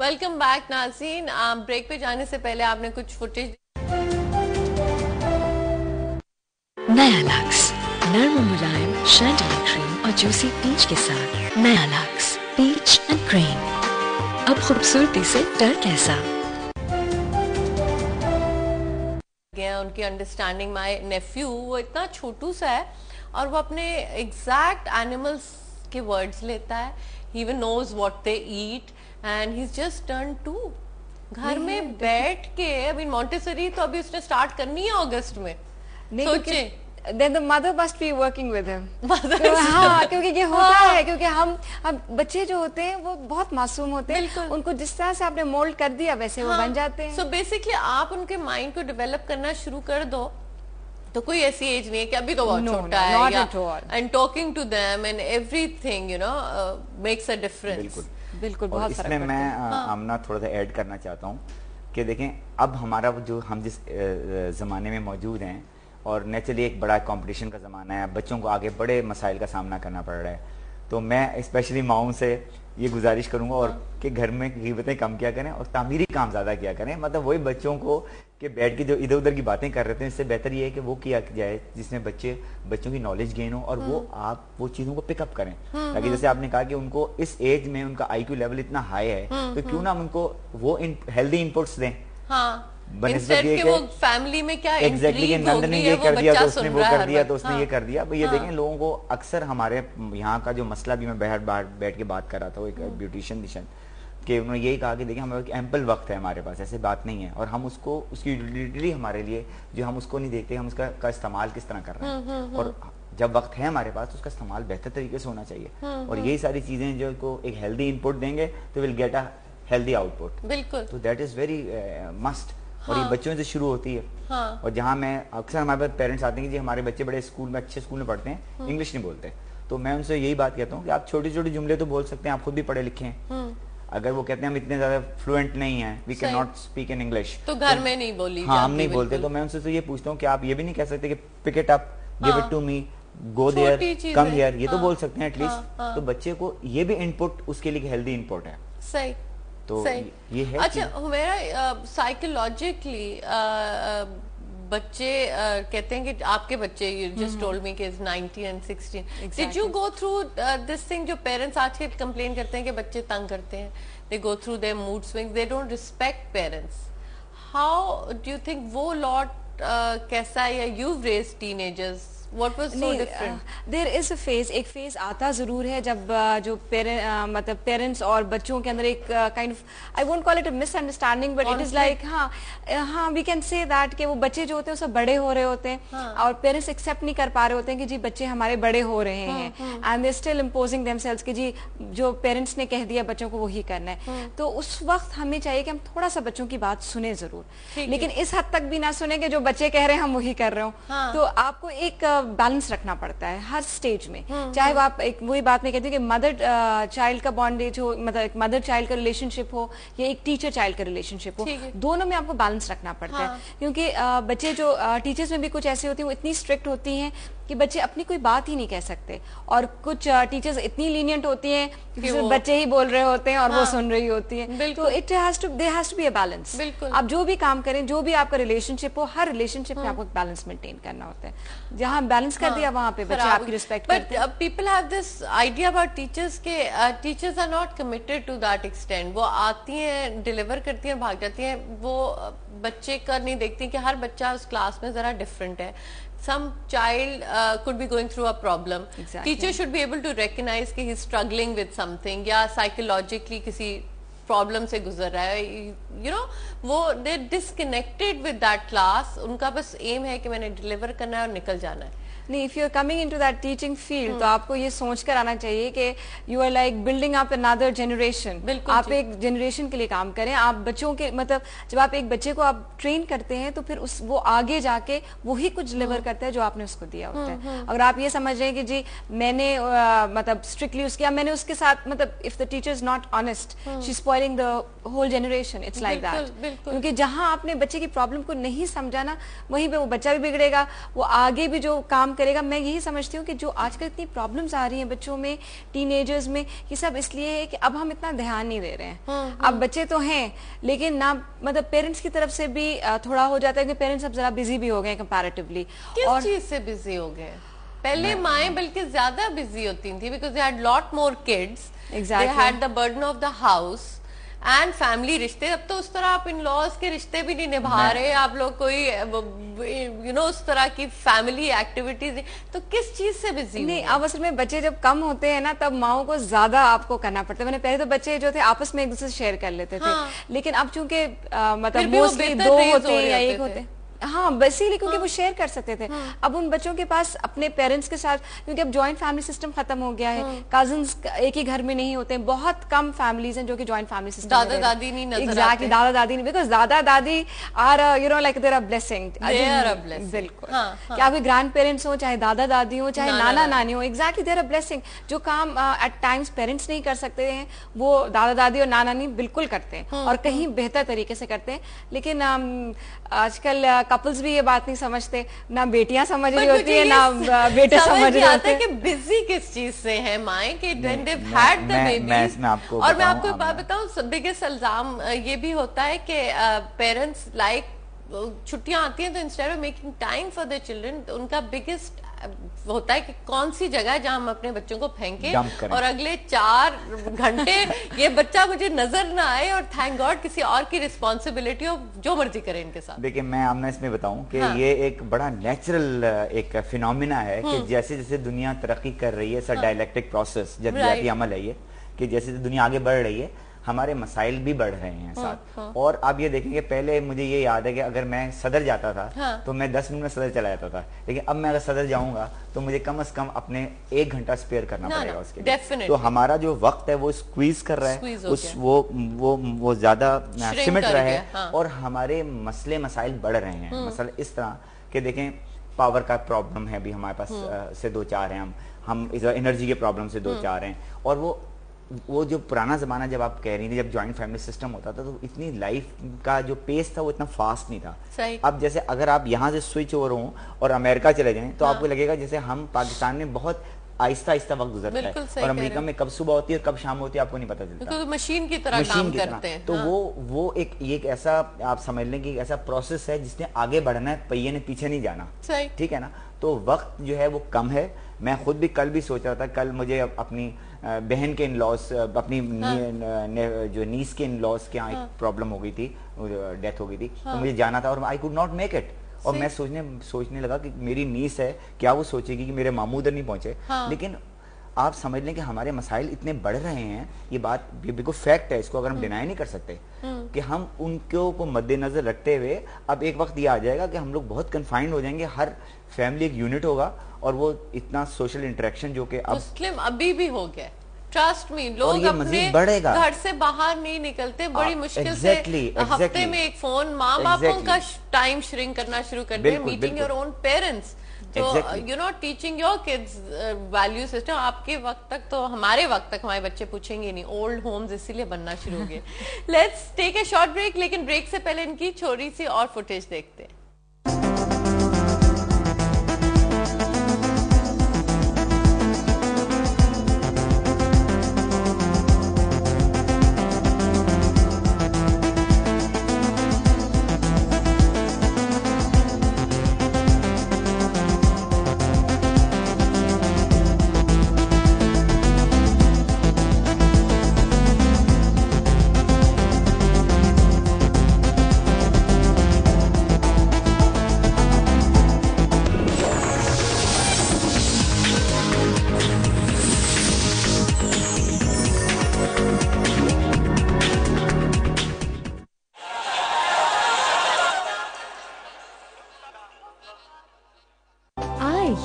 Welcome back ناظرین. Break پہ جانے سے پہلے آپ نے کچھ فوٹیج نیا لکس نرم و ملائم شینڈلی کریم اور جوسی پیچ کے ساتھ. نیا لکس پیچ اینڈ کریم. اب خوبصورتی سے ڈر کیسا. ان کی انڈرسٹینڈنگ. مائی نیفیو وہ اتنا چھوٹو سا ہے اور وہ اپنے ایگزیکٹ اینیملس کے ورڈز لیتا ہے. He even knows what they eat and he's just turned 2. گھر میں بیٹھ کے ابھی مونٹیسری تو ابھی اس نے سٹارٹ کرنی ہے اگست میں. سوچیں then the mother must be working with him. ہاں کیونکہ یہ ہوتا ہے, کیونکہ ہم بچے جو ہوتے ہیں وہ بہت معصوم ہوتے ہیں, ان کو جس طرح سے آپ نے مولڈ کر دیا ویسے وہ بن جاتے ہیں. سو بیسکلی آپ ان کے مائنڈ کو ڈیولپ کرنا شروع کر دو تو کوئی ایسی ایج نہیں ہے کہ ابھی تو بہت چھوٹا ہے, and talking to them and everything you know makes a difference. بالکل بہت فرق پڑتا ہے. اس میں میں آمنہ تھوڑا سا ایڈ کرنا چاہتا ہوں کہ دیکھیں اب ہمارا جو ہم جس زمانے میں موجود ہیں اور نیچرلی ایک بڑا کمپٹیشن کا زمانہ ہے, بچوں کو آگے بڑے مسائل کا سامنا کرنا پڑ رہا ہے, تو میں اسپیشلی ماؤں سے یہ گزارش کروں گا اور کہ گھر میں غیبتیں کم کیا کریں اور تعمیری کام زیادہ کیا کریں. مطلب وہی بچوں کو کہ بیٹھ کے جو ادھر ادھر کی باتیں کر رہے تھے, اس سے بہتر یہ ہے کہ وہ کیا جائے جس میں بچوں کی نالج گین ہو اور وہ آپ وہ چیزوں کو پک اپ کریں. تاکہ جیسے آپ نے کہا کہ ان کو اس ایج میں ان کا آئی کیو لیول اتنا ہائی ہے تو کیوں نہ ہم ان کو وہ ہیلدی انپٹس دیں. فیملی میں کیا نند نے یہ کر دیا تو اس نے وہ کر دیا تو اس نے یہ کر دیا. یہ دیکھیں لوگوں کو اکثر ہمارے یہاں کا جو مسئلہ بھی میں باہر بیٹھ کے بات کر رہا تھا, وہ ایک بیوٹیشین کہ انہوں نے یہی کہا کہ دیکھیں ہمیں ایمپل وقت ہے ہمارے پاس, ایسے بات نہیں ہے, اور ہم اس کو اس کی یوٹیلیٹی ہمارے لیے جو ہم اس کو نہیں دیکھتے, ہم اس کا استعمال کس طرح کر رہے ہیں, اور جب وقت ہے ہمارے پاس تو اس کا استعمال بہتر طریقے سے ہونا چاہیے. اور یہی ساری چیزیں جو کو ایک ہیلدی انپٹ دیں گے تو will get a healthy output. بالکل. تو دیٹ از ویری مسٹ, اور یہ بچوں سے شروع ہوتی ہے. اور جہاں میں اکثر ہمارے پاس پیرنٹس آتے ہیں کہ جی ہمارے بچے بڑے اسکول میں اچھے اسکول میں پڑھتے ہیں, انگلش نہیں بولتے, تو میں ان سے یہی بات کہتا ہوں کہ آپ چھوٹے چھوٹے جملے تو بول سکتے ہیں, آپ خود بھی پڑھے لکھے ہیں. اگر وہ کہتے ہیں ہم اتنے زیادہ فلوئنٹ نہیں ہیں, we can not speak in English, تو گھر میں نہیں بولی, ہاں ہم نہیں بولتے, تو میں ان سے یہ پوچھتا ہوں کہ آپ یہ بھی نہیں کہہ سکتے کہ pick it up, give it to me, go there, come here, یہ تو بول سکتے ہیں ایٹ لیسٹ. تو بچے کو یہ بھی انپٹ اس کے لیے ہیلدی انپٹ ہے. صحیح. تو یہ ہے. اچھا میرا سائیکولوجیکلی بچے کہتے ہیں کہ آپ کے بچے جسٹ ٹولڈ می کہ 19 and 16, did you go through this thing جو پیرنٹس آج کے کمپلین کرتے ہیں کہ بچے تنگ کرتے ہیں, they go through their mood swings, they don't respect parents. How do you think وہ لاٹ کیسا ہے, یا you raise teenagers, what was so different? There is a phase, ایک فیز آتا ضرور ہے جب جو مطلب پیرنٹس اور بچوں کے اندر ایک kind of, I won't call it a misunderstanding, but it is like ہاں we can say that کہ وہ بچے جو ہوتے ہیں سب بڑے ہو رہے ہوتے ہیں اور پیرنٹس ایکسیپٹ نہیں کر پا رہے ہوتے ہیں کہ جی بچے ہمارے بڑے ہو رہے ہیں, and they're still imposing themselves کہ جی جو پیرنٹس نے کہہ دیا بچوں کو وہی کرنا ہے. تو اس وقت ہمیں چاہیے کہ ہم تھوڑا سا بچوں کی بات سنیں ضرور, لیکن اس حد تک بھی نہ سنیں کہ جو بچے کہہ رہے ہیں ہم وہی کر رہے ہوں. تو آپ کو ایک بیلنس رکھنا پڑتا ہے ہر سٹیج میں, چاہے وہ آپ ایک وہی بات میں کہتی ہوں کہ مدر چائلڈ کا بانڈیج ہو, مطلب ایک مدر چائلڈ کا ریلیشن شپ ہو یا ایک ٹیچر چائلڈ کا ریلیشن شپ ہو, دونوں میں آپ کو بیلنس رکھنا پڑتا ہے. کیونکہ بچے جو ٹیچرز میں بھی کچھ ایسے ہوتی ہیں وہ اتنی اسٹرکٹ ہوتی ہیں کہ بچے اپنی کوئی بات ہی نہیں کہہ سکتے, اور کچھ ٹیچرز اتنی لینینٹ ہوتی ہیں کہ بچے ہی بول رہے ہوتے ہیں اور وہ سن رہی ہوتی ہیں. تو there has to be a balance. آپ جو بھی کام کریں, جو بھی آپ کا ریلیشن شپ ہو, ہر ریلیشن شپ میں آپ کو بیلنس مینٹین کرنا ہوتا ہے. جہاں بیلنس کر دیا وہاں پہ بچے آپ کی ریسپیکٹ کرتے ہیں. But people have this idea about teachers کہ teachers are not committed to that extent. وہ آتی ہیں, ڈیلیور کرتی ہیں, بھاگ جاتی ہیں, وہ بچے کا نہیں دیکھتی کہ ہر بچہ اس کلاس میں ذرا ڈفرینٹ ہے. Some child could be going through a problem. Teacher should be able to recognize کہ he's struggling with something یا psychologically کسی problem سے گزر رہا ہے. You know, وہ they're disconnected with that class. ان کا بس aim ہے کہ میں نے ڈیلیور کرنا ہے اور نکل جانا ہے. نہیں, if you're coming into that teaching field تو آپ کو یہ سوچ کر آنا چاہیے کہ you are like building up another generation. آپ ایک جنریشن کے لیے کام کریں. آپ بچوں کے مطلب جب آپ ایک بچے کو آپ ٹرین کرتے ہیں تو پھر وہ آگے جا کے وہی کچھ ڈلیور کرتا ہے جو آپ نے اس کو دیا ہوتا ہے. اگر آپ یہ سمجھ رہے ہیں کہ جی میں نے مطلب اسٹرکٹلی اس کیا, میں نے اس کے ساتھ مطلب if the teacher is not honest she's spoiling the whole generation. It's like that. کیونکہ جہاں آپ نے بچے کی پرابلم کو نہیں سمجھا نا, وہیں پہ وہ بچہ بھی بگڑے گا, وہ آگے بھی جو کام کرے گا. میں یہی سمجھتی ہوں کہ جو آج کل اتنی پرابلمس آ رہی ہیں بچوں میں, ٹین ایجرز میں, یہ سب اس لیے ہے کہ اب ہم اتنا دھیان نہیں دے رہے ہیں. اب بچے تو ہیں لیکن نہ مطلب پیرنٹس کی طرف سے بھی تھوڑا ہو جاتا ہے کہ پیرنٹس اب ذرا بزی بھی ہو گئے ہیں کمپیریٹیولی. کس چیز سے بزی ہو گئے؟ پہلے مائیں بلکہ زیادہ بزی ہوتی تھیں because they had lot more kids. They had the burden of the house and family رشتے. اب تو اس طرح آپ ان لاز کے رشتے بھی نہیں نبھا رہے, آپ لوگ کوئی اس طرح کی فیملی ایکٹیویٹیز. تو کس چیز سے بزی نہیں, اب اصل میں بچے جب کم ہوتے ہیں نا تب ماؤں کو زیادہ آپ کو کرنا پڑتا ہے. میں نے پہلے تو بچے جو تھے آپس میں ایک دوسرے سے شیئر کر لیتے تھے, لیکن اب چونکہ مطلب موسٹلی 2 ہوتے ہیں یا 1 ہوتے ہیں, ہاں بیسیکلی کیونکہ وہ شیئر کر سکتے تھے. اب ان بچوں کے پاس اپنے پیرنٹس کے ساتھ, کیونکہ اب جوائنٹ فیملی سسٹم ختم ہو گیا ہے, کزنس ایک ہی گھر میں نہیں ہوتے ہیں, بہت کم فیملیز ہیں جو کہ جوائنٹ فیملی سسٹم. دادا دادی نہیں نظر آتے. ایگزیکٹلی, دادا دادی نہیں, بیکاز دادا دادی are like they are blessing. بالکل, کہ آپ کے گرینڈ پیرنٹس ہوں, چاہے دادا دادی ہوں, چاہے نانا نانی ہوں, ایگزیکٹلی دے آر بلیسنگ. جو کام ایٹ ٹائمس پیرنٹس نہیں کر سکتے ہیں وہ دادا دادی اور نانا نانی بالکل کرتے ہیں, اور کہیں بہتر طریقے سے کرتے ہیں. لیکن آج کل کپلز بھی یہ بات نہیں سمجھتے, نہ بیٹیاں سمجھ رہی ہوتی ہیں نہ بیٹے سمجھ رہے ہوتے ہیں کہ بزی کس چیز سے ہے مائیں کہ when they've had the babies. اور میں آپ کو بات بتاؤں, بگیسٹ الزام یہ بھی ہوتا ہے کہ پیرنٹس لائک چھٹیاں آتی ہیں تو instead of making time for the children, ان کا بگیسٹ ہوتا ہے کہ کون سی جگہ ہے جہاں ہم اپنے بچوں کو پھینکیں اور اگلے 4 گھنٹے یہ بچہ مجھے نظر نہ آئے, اور تھینک گاڈ کسی اور کی رسپانسبلٹی ہو, جو مرضی کریں ان کے ساتھ. دیکھیں میں آپ نے اس میں بتاؤں کہ یہ ایک بڑا نیچرل ایک فینومینا ہے کہ جیسے جیسے دنیا ترقی کر رہی ہے, سر ڈائلیکٹک پروسیس جدیاتی عمل ہے یہ, کہ جیسے دنیا آگے بڑھ رہی ہے ہمارے مسائل بھی بڑھ رہے ہیں ساتھ. اور آپ یہ دیکھیں کہ پہلے مجھے یہ یاد ہے کہ اگر میں صدر جاتا تھا تو میں 10 منٹ میں صدر چلا جاتا تھا, لیکن اب میں اگر صدر جاؤں گا تو مجھے کم از کم اپنے 1 گھنٹہ سپیئر کرنا پڑے گا اس کے لیے. تو ہمارا جو وقت ہے وہ اسکویز کر رہا ہے, وہ زیادہ سمٹ رہا ہے, اور ہمارے مسئلے مسائل بڑھ رہے ہیں. مثلا اس طرح کہ دیکھیں پاور کا پرابلم ہے بھی ہمارے پاس سے 2-4 ہیں, ہم انرجی کے پرابلم سے 2-4 ہیں. اور وہ جو پرانا زمانہ جب آپ کہہ رہی تھی جب جوائنٹ فیملی سسٹم ہوتا تھا تو اتنی لائف کا جو پیس تھا وہ اتنا فاسٹ نہیں تھا. اب جیسے اگر آپ یہاں سے سوئچ اوور ہوں اور امریکہ چلے جائیں تو آپ کو لگے گا جیسے ہم پاکستان میں بہت آہستہ آہستہ وقت گزرتا ہے, اور امریکہ میں کب صبح ہوتی ہے اور کب شام ہوتی ہے آپ کو نہیں پتہ چلتا, مشین کی طرح کام کرتے ہیں. تو وہ ایک ایسا آپ سمجھ لیں کہ ایسا پروسیس ہے جس نے آگے بڑھنا ہے, پہیے نے پیچھے نہیں جانا. ٹھیک ہے نا, تو وقت جو ہے وہ کم ہے. میں خود بھی کل بھی سوچ رہا تھا, کل مجھے اپنی بہن کے ان لاس, اپنی جو نیس کے ان لاس کے یہاں ایک پرابلم ہو گئی تھی, ڈیتھ ہو گئی تھی, تو مجھے جانا تھا اور I could not make it. اور میں سوچنے لگا کہ میری نیس ہے, کیا وہ سوچے گی کہ میرے ماموں ادھر نہیں پہنچے. لیکن آپ سمجھ لیں کہ ہمارے مسائل اتنے بڑھ رہے ہیں, یہ بات بالکل فیکٹ ہے, اس کو اگر ہم ڈینائی نہیں کر سکتے کہ ہم ان کو مد نظر رکھتے ہوئے اب ایک وقت یہ آ جائے گا کہ ہم لوگ بہت کنفائنڈ ہو جائیں گے, ہر فیملی ایک یونٹ ہوگا, اور وہ اتنا سوشل انٹریکشن جو کہ مسلم ابھی بھی ہو گیا. ٹرسٹ می, لوگ اپنے گھر سے باہر نہیں نکلتے, بڑی مشکل سے ہفتے میں ایک فون, ماں باپوں کا ٹائم شرنک کرنا شروع کر دیں, میٹنگ یور اون پیرنٹس. تو you know teaching your kids value system. آپ کے وقت تک تو, ہمارے وقت تک ہمارے بچے پوچھیں گے نہیں, اولڈ ہومز اسی لیے بننا شروع ہو گئے. Let's take a short break, لیکن بریک سے پہلے ان کی چھوٹی سی اور فوٹیج دیکھتے ہیں.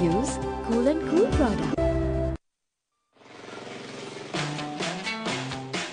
Use Cool and Cool product.